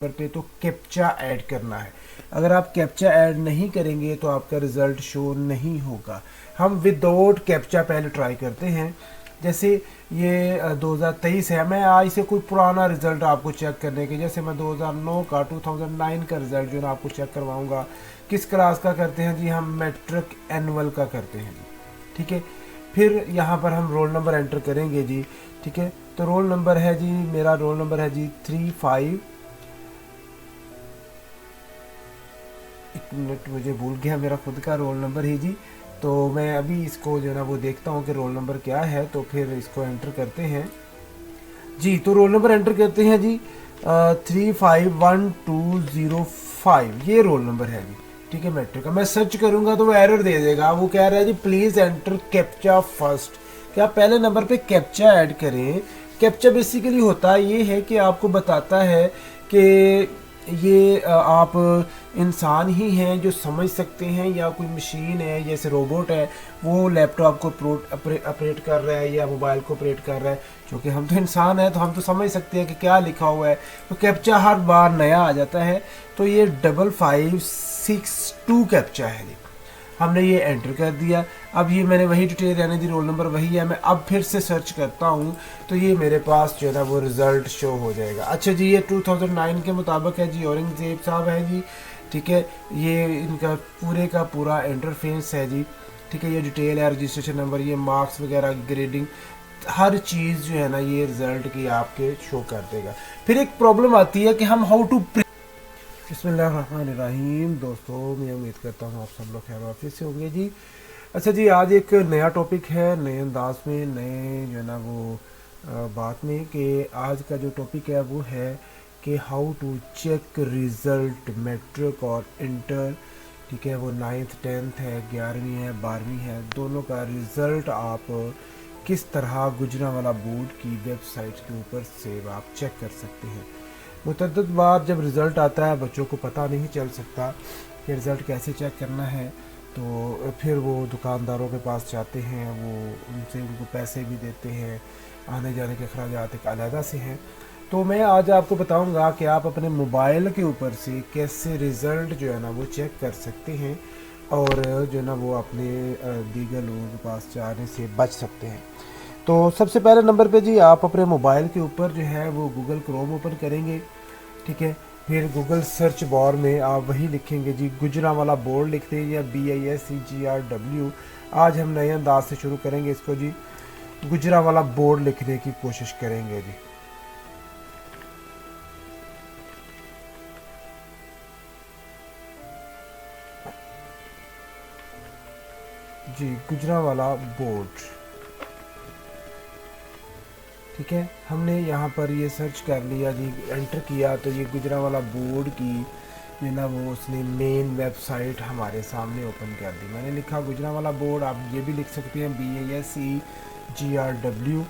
पे तो captcha add करना है। अगर आप कैप्चा ऐड नहीं करेंगे तो आपका रिज़ल्ट शो नहीं होगा। हम विदाउट कैप्चा पहले ट्राई करते हैं। जैसे ये 2023 है, मैं आज से कोई पुराना रिज़ल्ट आपको चेक करने के, जैसे मैं 2009 का 2009 का रिज़ल्ट जो है आपको चेक करवाऊंगा। किस क्लास का करते हैं जी? हम मैट्रिक एनुअल का करते हैं जी। ठीक है, फिर यहाँ पर हम रोल नंबर एंटर करेंगे जी। ठीक है, तो रोल नंबर है जी, मेरा रोल नंबर है जी 35, एक मिनट मुझे भूल गया मेरा खुद का रोल नंबर ही जी। तो मैं अभी इसको जो है ना वो देखता हूँ कि रोल नंबर क्या है, तो फिर इसको एंटर करते हैं जी। तो रोल नंबर एंटर करते हैं जी 351205, ये रोल नंबर है जी। ठीक है, मैट्रिक का मैं सर्च करूंगा तो वो एरर दे देगा। वो कह रहा है जी प्लीज़ एंटर कैप्चा फर्स्ट, कि आप पहले नंबर पे कैप्चा ऐड करें। कैप्चा बेसिकली होता ये है कि आपको बताता है कि ये आप इंसान ही हैं जो समझ सकते हैं, या कोई मशीन है जैसे रोबोट है वो लैपटॉप को ऑपरेट कर रहा है या मोबाइल को ऑपरेट कर रहा है। क्योंकि हम तो इंसान हैं तो हम तो समझ सकते हैं कि क्या लिखा हुआ है। तो कैप्चा हर बार नया आ जाता है। तो ये 5562 कैप्चा है जी। हमने ये एंटर कर दिया। अब ये मैंने वही डिटेल यानी जी रोल नंबर वही है। मैं अब फिर से सर्च करता हूँ तो ये मेरे पास जो है ना वो रिज़ल्ट शो हो जाएगा। अच्छा जी, ये 2009 के मुताबिक है जी, औरंगजेब साहब है जी। ठीक है, ये इनका पूरे का पूरा इंटरफेस है जी। ठीक है, ये डिटेल है, रजिस्ट्रेशन नंबर, ये मार्क्स वगैरह, ग्रेडिंग, हर चीज़ जो है ना ये रिज़ल्ट की आपके शो कर देगा। फिर एक प्रॉब्लम आती है कि हम हाउ टू बिस्मिल्लाहिर्रहमानिर्रहीम। दोस्तों, मैं उम्मीद करता हूँ आप सब लोग खैर वाफियत से होंगे जी। अच्छा जी, आज एक नया टॉपिक है, नए अंदाज में, नए जो है ना वो बात में, कि आज का जो टॉपिक है वो है कि how to check result matric और इंटर। ठीक है, वो 9th 10th है, 11वीं है, 12वीं है, दोनों का रिज़ल्ट आप किस तरह गुजरांवाला बोर्ड की वेबसाइट के ऊपर से आप चेक कर सकते हैं। मुतअद्दिद बार जब रिज़ल्ट आता है बच्चों को पता नहीं चल सकता कि रिज़ल्ट कैसे चेक करना है, तो फिर वो दुकानदारों के पास जाते हैं, वो उनसे उनको पैसे भी देते हैं, आने जाने के अखराजात एक अलहदा से हैं। तो मैं आज आपको बताऊंगा कि आप अपने मोबाइल के ऊपर से कैसे रिज़ल्ट जो है ना वो चेक कर सकते हैं और जो है ना वो अपने दीगर लोगों के पास जाने से बच सकते हैं। तो सबसे पहले नंबर पे जी आप अपने मोबाइल के ऊपर जो है वो गूगल क्रोम ओपन करेंगे। ठीक है, फिर गूगल सर्च बार में आप वही लिखेंगे जी, गुजरांवाला बोर्ड लिखते हैं या BISEGRW। आज हम नए अंदाज से शुरू करेंगे इसको जी, गुजरांवाला बोर्ड लिखने की कोशिश करेंगे जी। जी, गुजरांवाला बोर्ड। ठीक है, हमने यहाँ पर ये सर्च कर लिया जी, एंटर किया तो ये गुजरांवाला बोर्ड की जो ना वो उसने मेन वेबसाइट हमारे सामने ओपन कर दी। मैंने लिखा गुजरांवाला बोर्ड, आप ये भी लिख सकते हैं BISEGRW।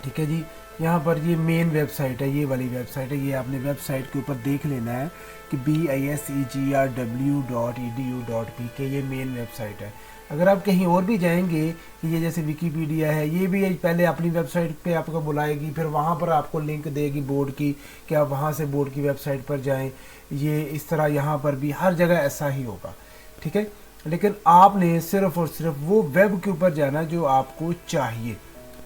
ठीक है जी, यहाँ पर ये मेन वेबसाइट है, ये वाली वेबसाइट है, ये आपने वेबसाइट के ऊपर देख लेना है कि BISEGRW.edu.pk, ये मेन वेबसाइट है। अगर आप कहीं और भी जाएंगे कि ये जैसे विकीपीडिया है, ये भी पहले अपनी वेबसाइट पे आपको बुलाएगी, फिर वहाँ पर आपको लिंक देगी बोर्ड की कि आप वहाँ से बोर्ड की वेबसाइट पर जाएं। ये इस तरह यहाँ पर भी हर जगह ऐसा ही होगा। ठीक है, लेकिन आपने सिर्फ और सिर्फ वो वेब के ऊपर जाना जो आपको चाहिए।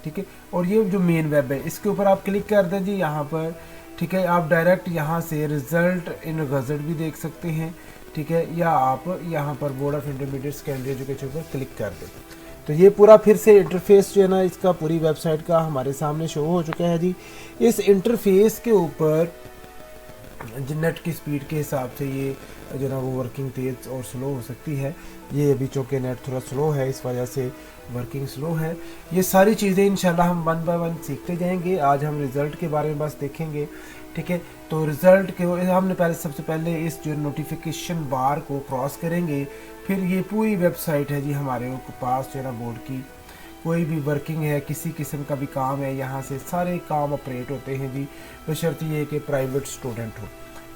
ठीक है, और ये जो मेन वेब है इसके ऊपर आप क्लिक कर दें जी यहाँ पर। ठीक है, आप डायरेक्ट यहाँ से रिज़ल्ट इन गज़ट भी देख सकते हैं। ठीक है, या आप यहाँ पर board of intermediate secondary education पर क्लिक कर दें। तो ये पूरा फिर से इंटरफेस जो है ना इसका पूरी वेबसाइट का हमारे सामने शो हो चुका है जी। इस इंटरफेस के ऊपर नेट की स्पीड के हिसाब से ये जो ना वो वर्किंग तेज़ और स्लो हो सकती है। ये अभी चूँकि नेट थोड़ा स्लो है इस वजह से वर्किंग स्लो है। ये सारी चीज़ें इंशाल्लाह हम 1 बाय 1 सीखते जाएंगे। आज हम रिज़ल्ट के बारे में बस देखेंगे। ठीक है, तो रिज़ल्ट के हमने पहले सबसे पहले इस जो नोटिफिकेशन बार को क्रॉस करेंगे। फिर ये पूरी वेबसाइट है जी हमारे पास जो है ना बोर्ड की, कोई भी वर्किंग है, किसी किस्म का भी काम है, यहाँ से सारे काम ऑपरेट होते हैं जी, बशर्ते ये कि प्राइवेट स्टूडेंट हो।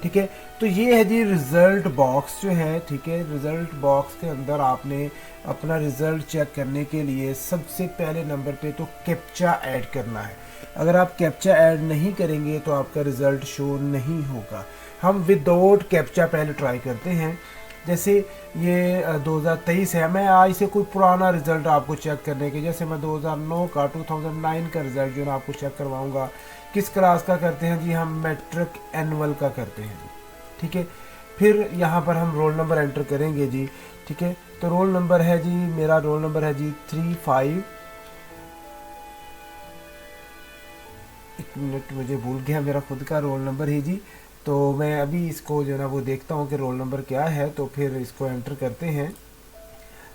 ठीक है। तो ये है जी रिज़ल्ट बॉक्स जो है, ठीक है। रिज़ल्ट बॉक्स के अंदर आपने अपना रिज़ल्ट चेक करने के लिए सबसे पहले नंबर पे तो कैप्चा ऐड करना है। अगर आप कैप्चा ऐड नहीं करेंगे तो आपका रिज़ल्ट शो नहीं होगा। हम विदाउट कैप्चा पहले ट्राई करते हैं। जैसे ये 2023 है, मैं आज से कोई पुराना रिज़ल्ट आपको चेक करने के, जैसे मैं 2009 का 2009 का रिज़ल्ट जो है आपको चेक करवाऊंगा। किस क्लास का करते हैं जी? हम मैट्रिक एनुअल का करते हैं जी, ठीक है। फिर यहाँ पर हम रोल नंबर एंटर करेंगे जी, ठीक है। तो रोल नंबर है जी, मेरा रोल नंबर है जी 35, एक मिनट मुझे भूल गया मेरा खुद का रोल नंबर ही जी। तो मैं अभी इसको जो है ना वो देखता हूँ कि रोल नंबर क्या है, तो फिर इसको एंटर करते हैं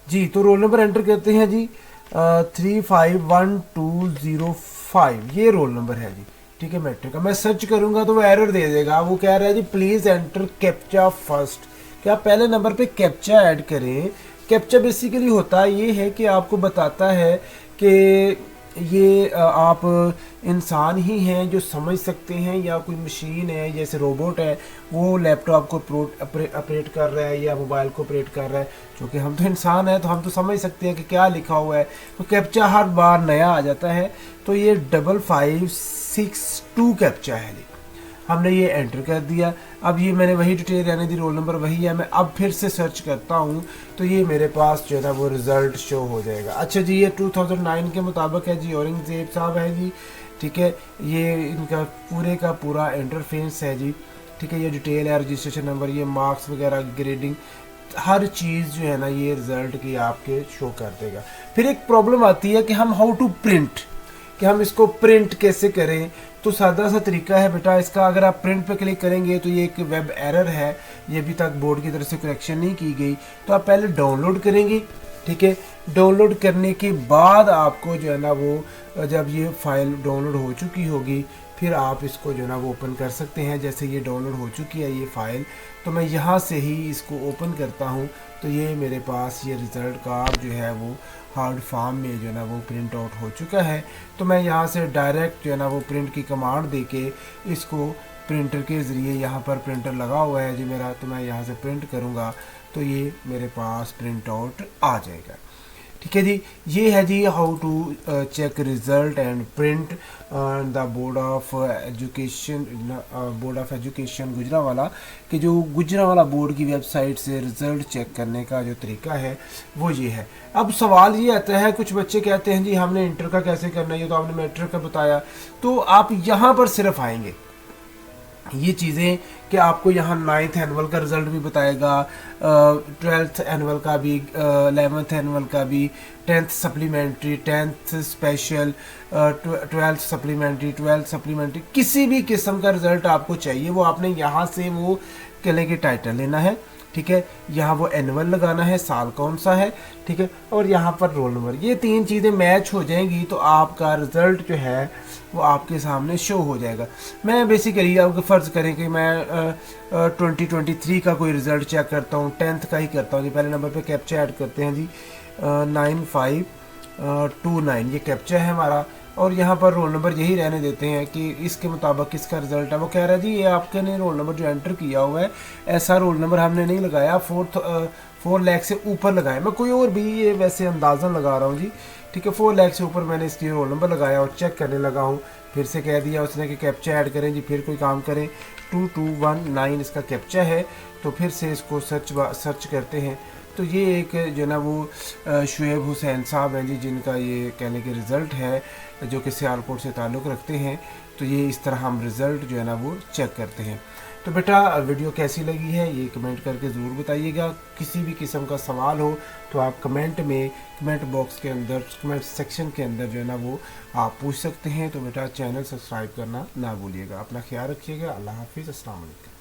जी। तो रोल नंबर एंटर करते हैं जी 351205, ये रोल नंबर है जी, ठीक है, मैट्रिक का। मैं सर्च करूंगा तो वो एरर दे देगा। वो कह रहा है जी प्लीज़ एंटर कैप्चा फर्स्ट, कि आप पहले नंबर पे कैप्चा ऐड करें। कैप्चा बेसिकली होता ये है कि आपको बताता है कि ये आप इंसान ही हैं जो समझ सकते हैं, या कोई मशीन है जैसे रोबोट है वो लैपटॉप को ऑपरेट कर रहा है या मोबाइल को ऑपरेट कर रहा है। क्योंकि हम तो इंसान हैं तो हम तो समझ सकते हैं कि क्या लिखा हुआ है। तो कैप्चा हर बार नया आ जाता है। तो ये 5562 कैप्चा है जी, हमने ये एंटर कर दिया। अब ये मैंने वही डिटेल यानी दी, रोल नंबर वही है। मैं अब फिर से सर्च करता हूँ तो ये मेरे पास जो है ना वो रिज़ल्ट शो हो जाएगा। अच्छा जी, ये 2009 के मुताबिक है जी, औरंगजेब साहब है जी, ठीक है। ये इनका पूरे का पूरा इंटरफेस है जी, ठीक है। ये डिटेल है, रजिस्ट्रेशन नंबर, ये मार्क्स वगैरह, ग्रेडिंग, हर चीज़ जो है ना ये रिज़ल्ट की आपके शो कर देगा। फिर एक प्रॉब्लम आती है कि हम हाउ टू प्रिंट, कि हम इसको प्रिंट कैसे करें। तो सादा सा तरीका है बेटा इसका। अगर आप प्रिंट पे क्लिक करेंगे तो ये एक वेब एरर है, ये अभी तक बोर्ड की तरफ से करेक्शन नहीं की गई। तो आप पहले डाउनलोड करेंगे, ठीक है। डाउनलोड करने के बाद आपको जो है ना वो, जब ये फाइल डाउनलोड हो चुकी होगी फिर आप इसको जो है ना वो ओपन कर सकते हैं। जैसे ये डाउनलोड हो चुकी है ये फ़ाइल, तो मैं यहाँ से ही इसको ओपन करता हूँ। तो ये मेरे पास ये रिज़ल्ट कार्ड जो है वो हार्ड फॉर्म में जो है ना वो प्रिंट आउट हो चुका है। तो मैं यहाँ से डायरेक्ट जो है ना वो प्रिंट की कमांड दे के इसको प्रिंटर के ज़रिए, यहाँ पर प्रिंटर लगा हुआ है जी मेरा, तो मैं यहाँ से प्रिंट करूँगा तो ये मेरे पास प्रिंट आउट आ जाएगा, ठीक है जी। ये है जी how to check result and print the board of education Gujranwala, कि जो गुजरांवाला बोर्ड की वेबसाइट से रिज़ल्ट चेक करने का जो तरीका है वो ये है। अब सवाल ये आता है, कुछ बच्चे कहते हैं जी हमने इंटर का कैसे करना है, ये तो आपने मैट्रिक का बताया। तो आप यहाँ पर सिर्फ आएंगे ये चीज़ें कि आपको यहाँ 9th एनुअल का रिज़ल्ट भी बताएगा, 12th एनुअल का भी, 11th एनुअल का भी, 10th supplementary, 10th special, 12th supplementary, 12th supplementary, किसी भी किस्म का रिज़ल्ट आपको चाहिए वो आपने यहाँ से वो किले के टाइटल लेना है, ठीक है। यहाँ वो एनुअल लगाना है, साल कौन सा है, ठीक है। और यहाँ पर रोल नंबर, ये तीन चीज़ें मैच हो जाएंगी तो आपका रिज़ल्ट जो है वो आपके सामने शो हो जाएगा। मैं बेसिकली आपको फ़र्ज़ करें कि मैं 2023 का कोई रिज़ल्ट चेक करता हूँ, 10th का ही करता हूँ जी। पहले नंबर पे कैप्चा ऐड करते हैं जी 9529, ये कैप्चा है हमारा। और यहाँ पर रोल नंबर यही रहने देते हैं कि इसके मुताबिक किसका रिज़ल्ट है। वो कह रहा है जी ये आपके ने रोल नंबर जो एंटर किया हुआ है ऐसा रोल नंबर हमने नहीं लगाया, 4 लाख से ऊपर लगाया। मैं कोई और भी ये वैसे अंदाज़न लगा रहा हूँ जी, ठीक है। 4 लाख से ऊपर मैंने इसकी रोल नंबर लगाया और चेक करने लगा हूँ। फिर से कह दिया उसने कि कैप्चा ऐड करें जी, फिर कोई काम करें, 2219 इसका कैप्चा है। तो फिर से इसको सर्च करते हैं तो ये एक जो ना वो शुएब हुसैन साहब हैं जी, जिनका ये कहने के रिज़ल्ट है जो कि सियालकोट से ताल्लुक़ रखते हैं। तो ये इस तरह हम रिज़ल्ट जो है ना वो चेक करते हैं। तो बेटा वीडियो कैसी लगी है ये कमेंट करके ज़रूर बताइएगा। किसी भी किस्म का सवाल हो तो आप कमेंट बॉक्स के अंदर, कमेंट सेक्शन के अंदर जो है ना वो आप पूछ सकते हैं। तो बेटा चैनल सब्सक्राइब करना ना भूलिएगा। अपना ख्याल रखिएगा। अल्लाह हाफिज़, अस्सलाम वालेकुम।